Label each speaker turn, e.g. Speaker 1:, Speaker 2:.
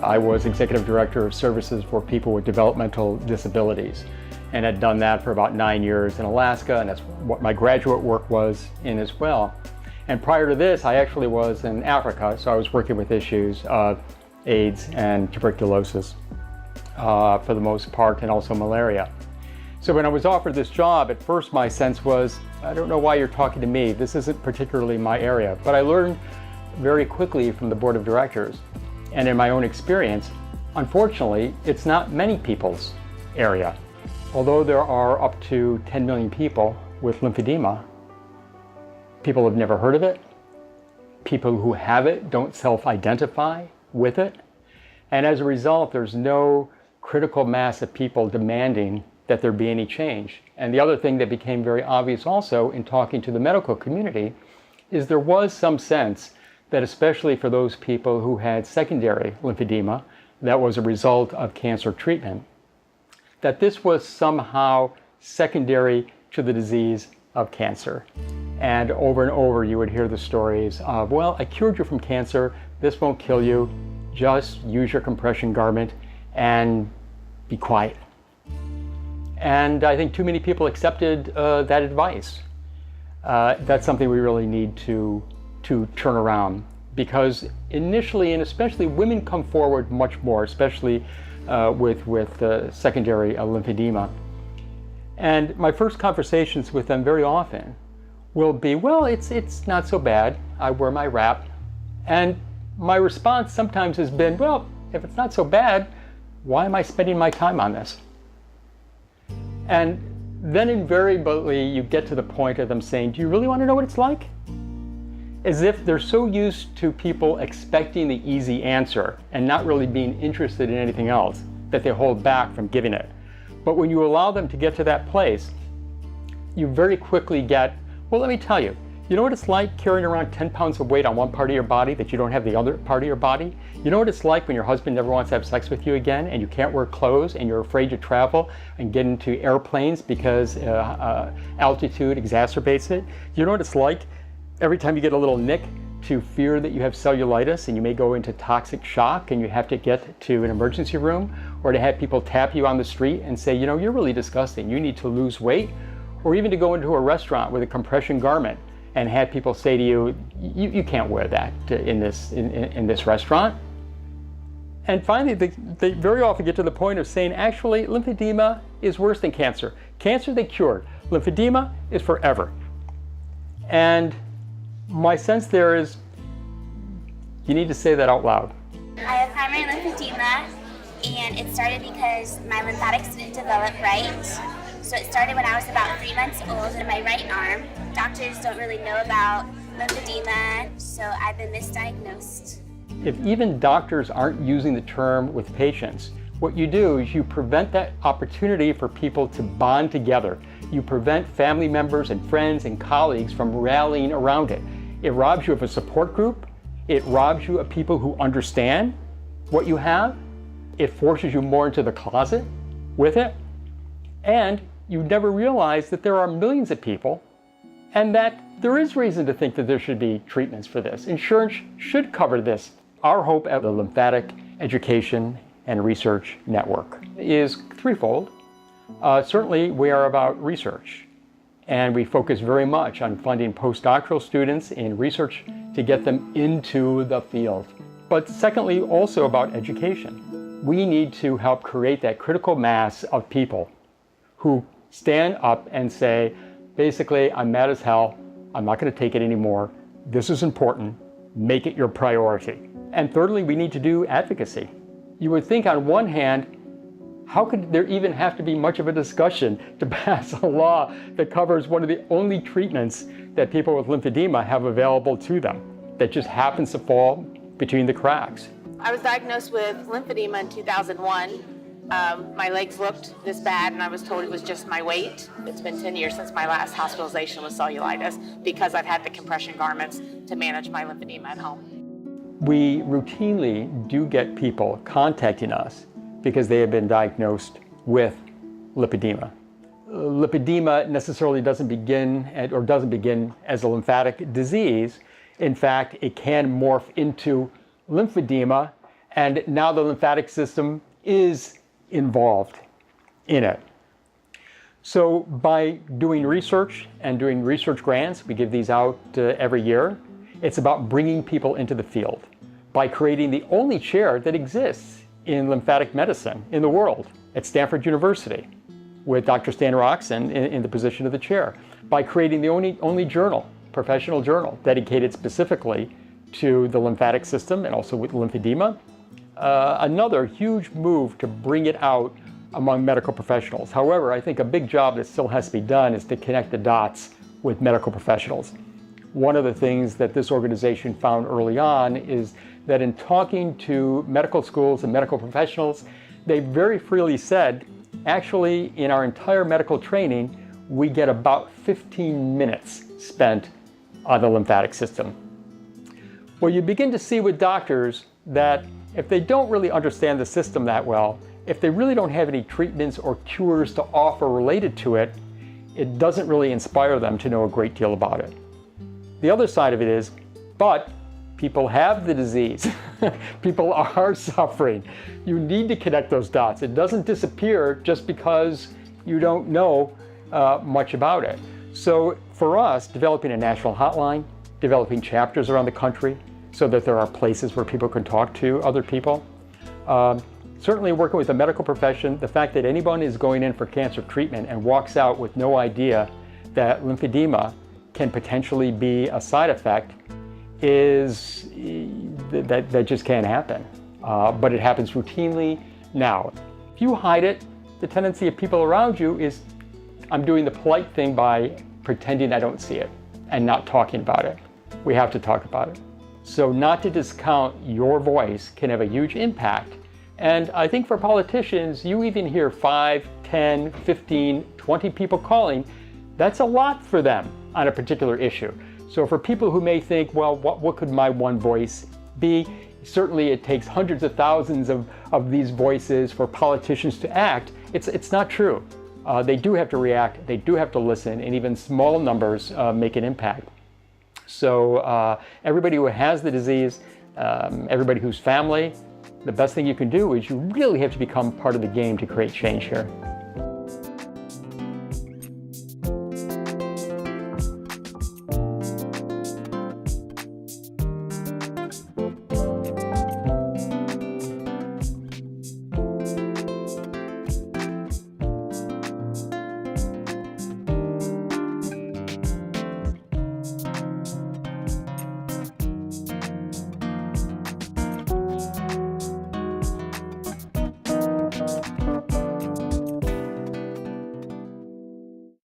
Speaker 1: I was Executive Director of Services for People with Developmental Disabilities, and had done that for about 9 years in Alaska, and that's what my graduate work was in as well. And prior to this, I actually was in Africa, so I was working with issues of AIDS and tuberculosis for the most part, and also malaria. So when I was offered this job, at first my sense was, I don't know why you're talking to me. This isn't particularly my area. But I learned very quickly from the board of directors and in my own experience, unfortunately, it's not many people's area. Although there are up to 10 million people with lymphedema, people have never heard of it. People who have it don't self-identify with it. And as a result, there's no critical mass of people demanding that there be any change. And the other thing that became very obvious also in talking to the medical community is there was some sense that, especially for those people who had secondary lymphedema that was a result of cancer treatment, that this was somehow secondary to the disease of cancer. And over you would hear the stories of, well, I cured you from cancer, this won't kill you, just use your compression garment and be quiet. And I think too many people accepted that advice. That's something we really need to turn around, because initially, and especially, women come forward much more, especially with secondary lymphedema. And my first conversations with them very often will be, well, it's not so bad. I wear my wrap. And my response sometimes has been, well, if it's not so bad, why am I spending my time on this? And then invariably you get to the point of them saying, do you really want to know what it's like? As if they're so used to people expecting the easy answer and not really being interested in anything else that they hold back from giving it. But when you allow them to get to that place, you very quickly get, well, let me tell you, you know what it's like carrying around 10 pounds of weight on one part of your body that you don't have the other part of your body? You know what it's like when your husband never wants to have sex with you again and you can't wear clothes and you're afraid to travel and get into airplanes because altitude exacerbates it? You know what it's like every time you get a little nick to fear that you have cellulitis and you may go into toxic shock and you have to get to an emergency room, or to have people tap you on the street and say, you know, you're really disgusting, you need to lose weight, or even to go into a restaurant with a compression garment and have people say to you, you can't wear that in this restaurant. And finally, they very often get to the point of saying, actually, lymphedema is worse than cancer. Cancer they cured. Lymphedema is forever. And my sense there is, you need to say that out loud.
Speaker 2: I have primary lymphedema, and it started because my lymphatics didn't develop right. So it started when I was about 3 months old in my right arm. Doctors don't really know about lymphedema, so I've been misdiagnosed.
Speaker 1: If even doctors aren't using the term with patients, what you do is you prevent that opportunity for people to bond together. You prevent family members and friends and colleagues from rallying around it. It robs you of a support group. It robs you of people who understand what you have. It forces you more into the closet with it. And you never realize that there are millions of people and that there is reason to think that there should be treatments for this. Insurance should cover this. Our hope at the Lymphatic Education and Research Network is threefold. Certainly, we are about research, and we focus very much on funding postdoctoral students in research to get them into the field. But secondly, also about education. We need to help create that critical mass of people who stand up and say, basically, I'm mad as hell, I'm not going to take it anymore, this is important, make it your priority. And thirdly, we need to do advocacy. You would think on one hand, how could there even have to be much of a discussion to pass a law that covers one of the only treatments that people with lymphedema have available to them, that just happens to fall between the cracks?
Speaker 3: I was diagnosed with lymphedema in 2001. My legs looked this bad and I was told it was just my weight. It's been 10 years since my last hospitalization with cellulitis because I've had the compression garments to manage my lymphedema at home.
Speaker 1: We routinely do get people contacting us because they have been diagnosed with lipedema. Lipedema necessarily doesn't begin as a lymphatic disease. In fact, it can morph into lymphedema And now the lymphatic system is involved in it. So by doing research and doing research grants, we give these out every year, it's about bringing people into the field by creating the only chair that exists in lymphatic medicine in the world at Stanford University, with Dr. Stan Roxon in the position of the chair, by creating the only journal, professional journal, dedicated specifically to the lymphatic system and also with lymphedema. Another huge move to bring it out among medical professionals. However, I think a big job that still has to be done is to connect the dots with medical professionals. One of the things that this organization found early on is that in talking to medical schools and medical professionals, they very freely said, actually, in our entire medical training, we get about 15 minutes spent on the lymphatic system. Well, you begin to see with doctors that if they don't really understand the system that well, if they really don't have any treatments or cures to offer related to it, it doesn't really inspire them to know a great deal about it. The other side of it is, but people have the disease. People are suffering. You need to connect those dots. It doesn't disappear just because you don't know much about it. So for us, developing a national hotline, developing chapters around the country so that there are places where people can talk to other people. Certainly working with the medical profession, the fact that anyone is going in for cancer treatment and walks out with no idea that lymphedema can potentially be a side effect is, that just can't happen. But it happens routinely now. If you hide it, the tendency of people around you is, I'm doing the polite thing by pretending I don't see it and not talking about it. We have to talk about it. So not to discount your voice can have a huge impact. And I think for politicians, you even hear 5, 10, 15, 20 people calling, that's a lot for them on a particular issue. So for people who may think, well, what could my one voice be? Certainly it takes hundreds of thousands of these voices for politicians to act. It's not true. They do have to react, they do have to listen, and even small numbers make an impact. So everybody who has the disease, everybody whose family, the best thing you can do is you really have to become part of the game to create change here.